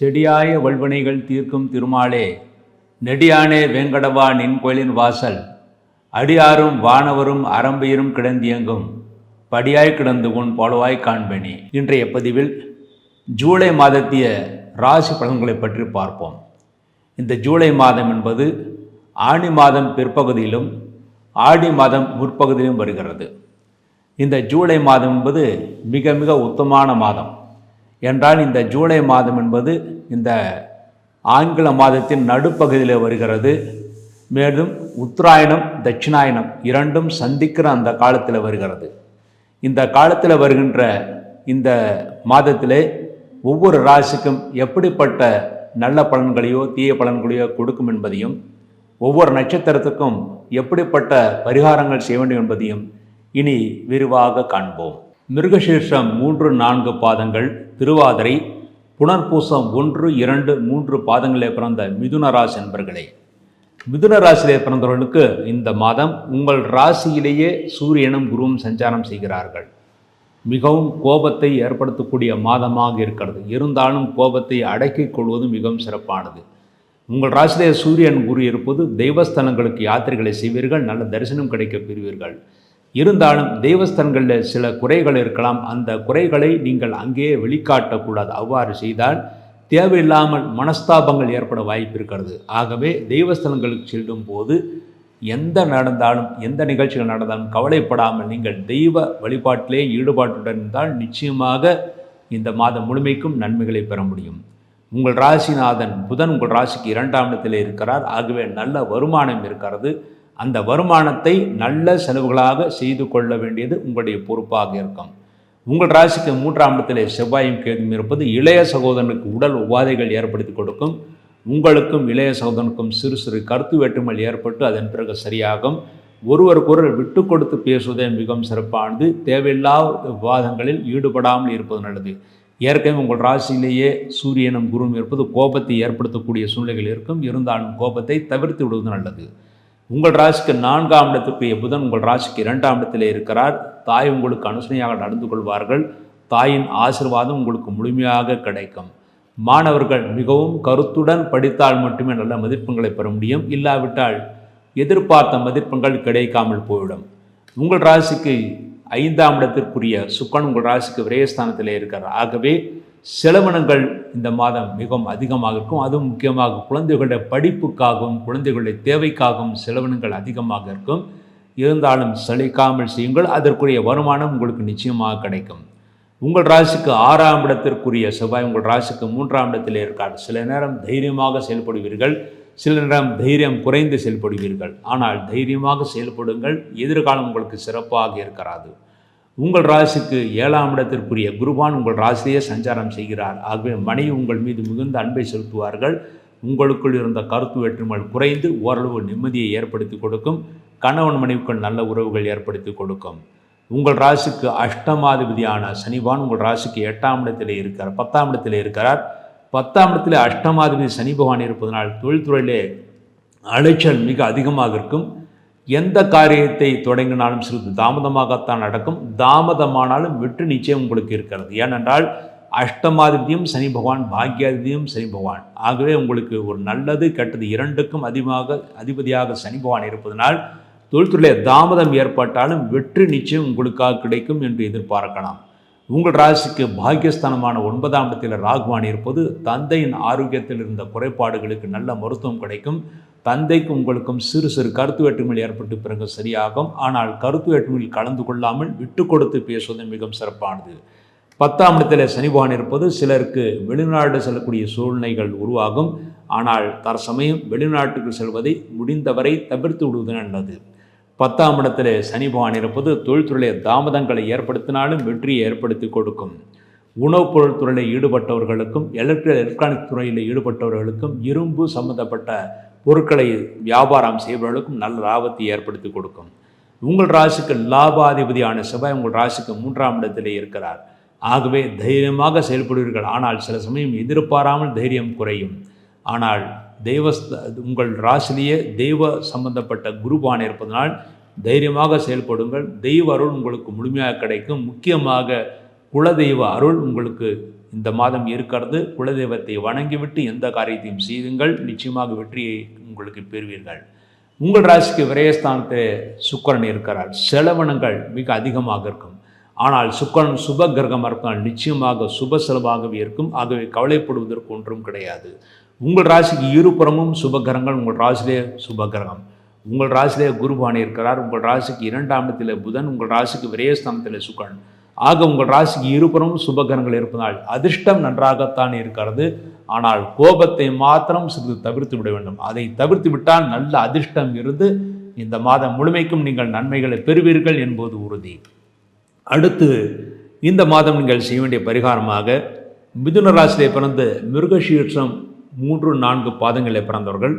செடியாய வல்வினைகள் தீர்க்கும் திருமாலே, நெடியானே வேங்கடவா நின் கோயிலின் வாசல், அடியாரும் வானவரும் அரம்பையரும் கிடந்தியங்கும் படியாய் கிடந்து உன் போலவாய் காண்பேனே. இன்றைய பதிவில் ஜூலை மாதத்திய ராசி பலன்களை பற்றி பார்ப்போம். இந்த ஜூலை மாதம் என்பது ஆனி மாதம் பிற்பகுதியிலும் ஆடி மாதம் முற்பகுதியிலும் வருகிறது. இந்த ஜூலை மாதம் என்பது மிக மிக உத்தமமான மாதம் என்றால், இந்த ஜூலை மாதம் என்பது இந்த ஆங்கில மாதத்தின் நடுப்பகுதியில் வருகிறது. மேலும் உத்தராயணம் தட்சிணாயனம் இரண்டும் சந்திக்கிற அந்த காலத்தில் வருகிறது. இந்த காலத்தில் வருகின்ற இந்த மாதத்திலே ஒவ்வொரு ராசிக்கும் எப்படிப்பட்ட நல்ல பலன்களையோ தீய பலன்களையோ கொடுக்கும் என்பதையும், ஒவ்வொரு நட்சத்திரத்துக்கும் எப்படிப்பட்ட பரிகாரங்கள் செய்ய வேண்டும் என்பதையும் இனி விரிவாக காண்போம். மிருகசீர்ஷம் 3-4 பாதங்கள், திருவாதிரை, புனர்பூசம் 1-2-3 பாதங்களிலே பிறந்த மிதுன ராசி என்பர்களே, மிதுன ராசியிலே பிறந்தவர்களுக்கு இந்த மாதம் உங்கள் ராசியிலேயே சூரியனும் குருவும் சஞ்சாரம் செய்கிறார்கள். மிகவும் கோபத்தை ஏற்படுத்தக்கூடிய மாதமாக இருக்கிறது. இருந்தாலும் கோபத்தை அடக்கிக் கொள்வது மிகவும் சிறப்பானது. உங்கள் ராசியிலே சூரியன் குரு இருப்பது தெய்வஸ்தலங்களுக்கு யாத்திரைகளை செய்வீர்கள், நல்ல தரிசனம் கிடைக்க பெறுவீர்கள். இருந்தாலும் தெய்வஸ்தலங்களில் சில குறைகள் இருக்கலாம். அந்த குறைகளை நீங்கள் அங்கேயே வெளிக்காட்டக்கூடாது. அவ்வாறு செய்தால் தேவையில்லாமல் மனஸ்தாபங்கள் ஏற்பட வாய்ப்பு இருக்கிறது. ஆகவே தெய்வஸ்தலங்களுக்கு செல்லும் போது எந்த நிகழ்ச்சிகள் நடந்தாலும் கவலைப்படாமல் நீங்கள் தெய்வ வழிபாட்டிலே ஈடுபாட்டுடன் இருந்தால் நிச்சயமாக இந்த மாதம் முழுமைக்கும் நன்மைகளை பெற முடியும். உங்கள் ராசிநாதன் புதன் உங்கள் ராசிக்கு 2ஆம் இடத்திலே இருக்கிறார். ஆகவே நல்ல வருமானம் இருக்கிறது. அந்த வருமானத்தை நல்ல செலவுகளாக செய்து கொள்ள வேண்டியது உங்களுடைய பொறுப்பாக இருக்கும். உங்கள் ராசிக்கு 3ஆம் இடத்திலே செவ்வாயும் கேதும் இருப்பது இளைய சகோதரனுக்கு உடல் உபாதைகள் ஏற்படுத்தி கொடுக்கும். உங்களுக்கும் இளைய சகோதரனுக்கும் சிறு சிறு கருத்து வேற்றுமைகள் ஏற்பட்டு அதன் பிறகு சரியாகும். ஒருவருக்கொருவர் விட்டு கொடுத்து பேசுவதே மிகவும் சிறப்பானது. தேவையில்லாத விவாதங்களில் ஈடுபடாமல் இருப்பது நல்லது. ஏற்கனவே உங்கள் ராசியிலேயே சூரியனும் குருவும் இருப்பது கோபத்தை ஏற்படுத்தக்கூடிய சூழ்நிலைகள் இருக்கும். இருந்தாலும் கோபத்தை தவிர்த்து விடுவது நல்லது. உங்கள் ராசிக்கு 4ஆம் இடத்துக்குரிய புதன் உங்கள் ராசிக்கு 2ஆம் இடத்திலே இருக்கிறார். தாய் உங்களுக்கு அனுசரணையாக நடந்து கொள்வார்கள். தாயின் ஆசீர்வாதம் உங்களுக்கு முழுமையாக கிடைக்கும். மாணவர்கள் மிகவும் கருத்துடன் படித்தால் மட்டுமே நல்ல மதிப்பெண்களை பெற முடியும். இல்லாவிட்டால் எதிர்பார்த்த மதிப்பெண்கள் கிடைக்காமல் போய்விடும். உங்கள் ராசிக்கு 5ஆம் இடத்திற்குரிய சுக்கிரன் உங்கள் ராசிக்கு விரயஸ்தானத்திலே இருக்கிறார். ஆகவே செலவினங்கள் இந்த மாதம் மிகவும் அதிகமாக இருக்கும். அதுவும் முக்கியமாக குழந்தைகளுடைய படிப்புக்காகவும் குழந்தைகளுடைய தேவைக்காகவும் செலவினங்கள் அதிகமாக இருக்கும். இருந்தாலும் சலிக்காமல் செய்யுங்கள். அதற்குரிய வருமானம் உங்களுக்கு நிச்சயமாக கிடைக்கும். உங்கள் ராசிக்கு 6ஆம் இடத்திற்குரிய செவ்வாய் உங்கள் ராசிக்கு 3ஆம் இடத்திலே இருக்கார். சில நேரம் தைரியமாக செயல்படுவீர்கள், சில நேரம் தைரியம் குறைந்து செயல்படுவீர்கள். ஆனால் தைரியமாக செயல்படுங்கள். எதிர்காலம் உங்களுக்கு சிறப்பாக இருக்கிறது. உங்கள் ராசிக்கு 7ஆம் இடத்திற்குரிய குருவான் உங்கள் ராசியிலேயே சஞ்சாரம் செய்கிறார். ஆகவே மனைவி உங்கள் மீது மிகுந்த அன்பை செலுத்துவார்கள். உங்களுக்குள் இருந்த கருத்து வேற்றுமைகள் குறைந்து ஓரளவு நிம்மதியை ஏற்படுத்தி கொடுக்கும். கணவன் மனைவிக்குள் நல்ல உறவுகள் ஏற்படுத்தி கொடுக்கும். உங்கள் ராசிக்கு அஷ்டமாதிபதியான சனிபான் உங்கள் ராசிக்கு 8ஆம் இடத்திலே இருக்கிறார், 10ஆம் இடத்திலே இருக்கிறார். 10ஆம் இடத்திலே அஷ்டமாதிபதி சனி பகவான் இருப்பதனால் தொழில்துறையிலே அலைச்சல் மிக அதிகமாக இருக்கும். எந்த காரியத்தை தொடங்கினாலும் சிறிது தாமதமாகத்தான் நடக்கும். தாமதமானாலும் வெற்றி நிச்சயம் உங்களுக்கு இருக்கிறது. ஏனென்றால் அஷ்டமாதிபதியும் சனி பகவான், பாக்கியாதிபதியும் சனி பகவான். ஆகவே உங்களுக்கு ஒரு நல்லது கெட்டது இரண்டுக்கும் அதிபதியாக சனி பகவான் இருப்பதனால் தொழில்துறையிலே தாமதம் ஏற்பட்டாலும் வெற்றி நிச்சயம் உங்களுக்காக கிடைக்கும் என்று எதிர்பார்க்கலாம். உங்கள் ராசிக்கு பாக்கியஸ்தானமான 9ஆம் இடத்தில் ராகுவான் இருப்பது தந்தையின் ஆரோக்கியத்தில் இருந்த குறைபாடுகளுக்கு நல்ல மருத்துவம் கிடைக்கும். தந்தைக்கும் உங்களுக்கும் சிறு சிறு கருத்து வேற்றுமையில் ஏற்பட்டு பிறகு சரியாகும். ஆனால் கருத்து வேற்றுமையில் கலந்து கொள்ளாமல் விட்டு கொடுத்து பேசுவது மிகவும் சிறப்பானது. 10ஆம் இடத்தில் சனி பகவான் இருப்பது சிலருக்கு வெளிநாடு செல்லக்கூடிய சூழ்நிலைகள் உருவாகும். ஆனால் தற்சமயம் வெளிநாட்டுக்கு செல்வதை முடிந்தவரை தவிர்த்து விடுவது நல்லது. 10ஆம் இடத்தில் சனி பகவான் இருப்பது தொழில்துறையிலே தாமதங்களை ஏற்படுத்தினாலும் வெற்றியை ஏற்படுத்தி கொடுக்கும். உணவுப் பொருள் துறையில் ஈடுபட்டவர்களுக்கும் எலக்ட்ரானிக் துறையில் ஈடுபட்டவர்களுக்கும் இரும்பு சம்பந்தப்பட்ட பொருட்களை வியாபாரம் செய்பவர்களுக்கும் நல்ல லாபத்தை ஏற்படுத்தி கொடுக்கும். உங்கள் ராசிக்கு லாபாதிபதியான செவ்வாய் உங்கள் ராசிக்கு 3ஆம் இடத்திலே இருக்கிறார். ஆகவே தைரியமாக செயல்படுவீர்கள். ஆனால் சில சமயம் எதிர்பாராமல் தைரியம் குறையும். ஆனால் உங்கள் ராசிலேயே தெய்வ சம்பந்தப்பட்ட குருபான் இருப்பதனால் தைரியமாக செயல்படுங்கள். தெய்வ அருள் உங்களுக்கு முழுமையாக கிடைக்கும். முக்கியமாக குலதெய்வ அருள் உங்களுக்கு இந்த மாதம் இருக்கிறது. குலதெய்வத்தை வணங்கிவிட்டு எந்த காரியத்தையும் செய்துங்கள், நிச்சயமாக வெற்றியை உங்களுக்கு பெறுவீர்கள். உங்கள் ராசிக்கு விரயஸ்தானத்தில் சுக்கிரன் இருக்கிறார். செலவினங்கள் மிக அதிகமாக இருக்கும். ஆனால் சுக்கிரன் சுப கிரகமாக இருப்பதால் நிச்சயமாக சுப செலவாகவே இருக்கும். ஆகவே கவலைப்படுவதற்கு ஒன்றும் கிடையாது. உங்கள் ராசிக்கு இருபுறமும் சுபகிரகங்கள். உங்கள் ராசியிலே சுபகிரகம். உங்கள் ராசியிலே குருபானி இருக்கிறார். உங்கள் ராசிக்கு 2ஆம் இடத்தில் புதன், உங்கள் ராசிக்கு விரயஸ்தானத்தில் சுக்கிரன். ஆக உங்கள் ராசிக்கு இருபுறமும் சுபகிரகங்கள் இருப்பதால் அதிர்ஷ்டம் நன்றாகத்தான் இருக்கிறது. ஆனால் கோபத்தை மாத்திரம் சிறிது தவிர்த்து விட வேண்டும். அதை தவிர்த்து விட்டால் நல்ல அதிர்ஷ்டம் இருந்து இந்த மாதம் முழுமைக்கும் நீங்கள் நன்மைகளை பெறுவீர்கள் என்பது உறுதி. அடுத்து இந்த மாதம் நீங்கள் செய்ய வேண்டிய பரிகாரமாக, மிதுன ராசியிலே பிறந்து மிருகசீர்ஷம் 3-4 பாதங்களில் பிறந்தவர்கள்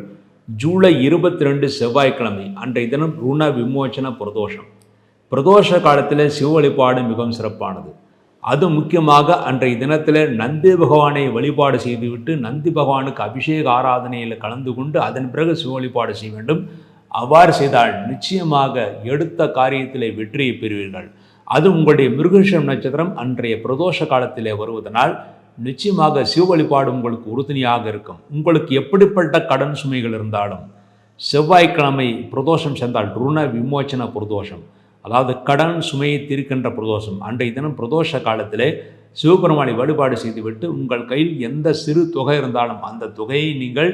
ஜூலை 22 செவ்வாய்க்கிழமை அன்றைய தினம் ருண விமோச்சன பிரதோஷம். பிரதோஷ காலத்தில் சிவ வழிபாடு மிகவும் சிறப்பானது. அது முக்கியமாக அன்றைய தினத்தில் நந்தி பகவானை வழிபாடு செய்துவிட்டு நந்தி பகவானுக்கு அபிஷேக ஆராதனையில் கலந்து கொண்டு அதன் பிறகு சிவ வழிபாடு செய்ய வேண்டும். அவ்வாறு செய்தால் நிச்சயமாக எடுத்த காரியத்திலே வெற்றியை பெறுவீர்கள். அது உங்களுடைய மிருகசீரிஷம் நட்சத்திரம் அன்றைய பிரதோஷ காலத்திலே வருவதனால் நிச்சயமாக சிவ வழிபாடு உங்களுக்கு உறுதுணையாக இருக்கும். உங்களுக்கு எப்படிப்பட்ட கடன் சுமைகள் இருந்தாலும் செவ்வாய்க்கிழமை பிரதோஷம் சேர்ந்தால் ருண விமோச்சன பிரதோஷம், அதாவது கடன் சுமையை தீர்க்கின்ற பிரதோஷம். அன்றைய தினம் பிரதோஷ காலத்திலே சிவபெருமானை வழிபாடு செய்துவிட்டு உங்கள் கையில் எந்த சிறு தொகை இருந்தாலும் அந்த தொகையை நீங்கள்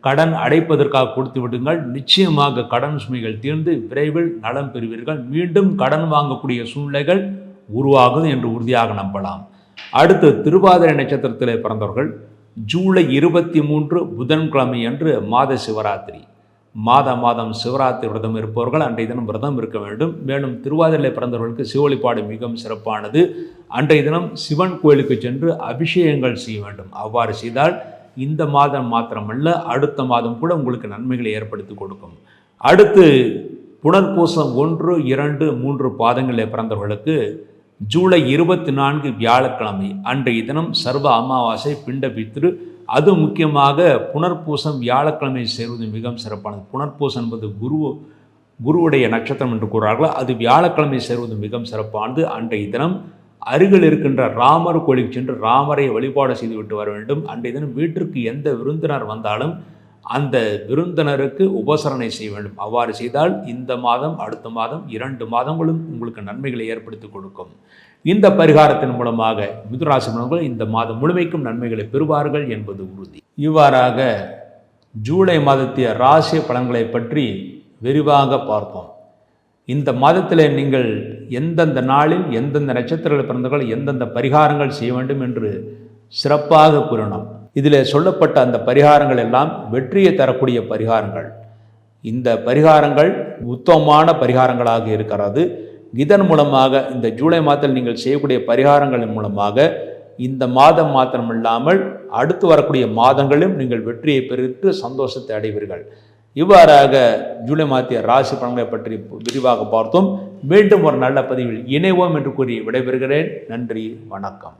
கடன் அடைப்பதற்காக கொடுத்து விடுங்கள். நிச்சயமாக கடன் சுமைகள் தீர்ந்து விரைவில் நலம் பெறுவீர்கள். மீண்டும் கடன் வாங்கக்கூடிய சூழ்நிலைகள் உருவாகுது என்று உறுதியாக நம்பலாம். அடுத்து திருவாதிரை நட்சத்திரத்தில் பிறந்தவர்கள் ஜூலை 23 புதன்கிழமை அன்று மாத சிவராத்திரி. மாதம் சிவராத்திரி விரதம் இருப்பவர்கள் அன்றைய தினம் விரதம் இருக்க வேண்டும். மேலும் திருவாதிரையில் பிறந்தவர்களுக்கு சிவ வழிபாடு மிகவும் சிறப்பானது. அன்றைய தினம் சிவன் கோயிலுக்கு சென்று அபிஷேகங்கள் செய்ய வேண்டும். அவ்வாறு செய்தால் இந்த மாதம் மாத்திரமல்ல, அடுத்த மாதம் கூட உங்களுக்கு நன்மைகளை ஏற்படுத்தி கொடுக்கும். அடுத்து புனர்பூசம் 1, 2, 3 பாதங்களில் பிறந்தவர்களுக்கு ஜூலை 24 வியாழக்கிழமை அன்றைய தினம் சர்வ அமாவாசை பிண்ட பித்ரு. அது முக்கியமாக புனர்பூசம் வியாழக்கிழமை சேருவது மிகவும் சிறப்பானது. புனர்பூசம் என்பது குருவுடைய நட்சத்திரம் என்று கூறுவார்கள். அது வியாழக்கிழமை சேருவது மிகவும் சிறப்பானது. அன்றைய தினம் அருகில் இருக்கின்ற ராமர் கோயிலுக்கு சென்று ராமரை வழிபாடு செய்துவிட்டு வர வேண்டும். அன்றைய தினம் வீட்டிற்கு எந்த விருந்தினர் வந்தாலும் அந்த விருந்தினருக்கு உபசரணை செய்ய வேண்டும். அவ்வாறு செய்தால் இந்த மாதம் அடுத்த மாதம் 2 மாதங்களும் உங்களுக்கு நன்மைகளை ஏற்படுத்தி கொடுக்கும். இந்த பரிகாரத்தின் மூலமாக மிதுராசி நண்பர்கள் இந்த மாதம் முழுமைக்கும் நன்மைகளை பெறுவார்கள் என்பது உறுதி. இவ்வாறாக ஜூலை மாதத்திய ராசி பலன்களை பற்றி விரிவாக பார்த்தோம். இந்த மாதத்தில் நீங்கள் எந்தெந்த நாளில் எந்தெந்த நட்சத்திரங்கள் பிறந்தவர்கள் எந்தெந்த பரிகாரங்கள் செய்ய வேண்டும் என்று சிறப்பாக கூறினோம். இதில் சொல்லப்பட்ட அந்த பரிகாரங்கள் எல்லாம் வெற்றியை தரக்கூடிய பரிகாரங்கள். இந்த பரிகாரங்கள் உத்தமமான பரிகாரங்களாக இருக்கிறது. இதன் மூலமாக இந்த ஜூலை மாதத்தில் நீங்கள் செய்யக்கூடிய பரிகாரங்களின் மூலமாக இந்த மாதம் மாத்திரமில்லாமல் அடுத்து வரக்கூடிய மாதங்களிலும் நீங்கள் வெற்றியை பெற்று சந்தோஷத்தை அடைவீர்கள். இவ்வாறாக ஜூலை மாதத்திய ராசி பலன்களை பற்றி விரிவாக பார்த்தோம். மீண்டும் ஒரு நல்ல பதிவில் இணைவோம் என்று கூறி விடைபெறுகிறேன். நன்றி, வணக்கம்.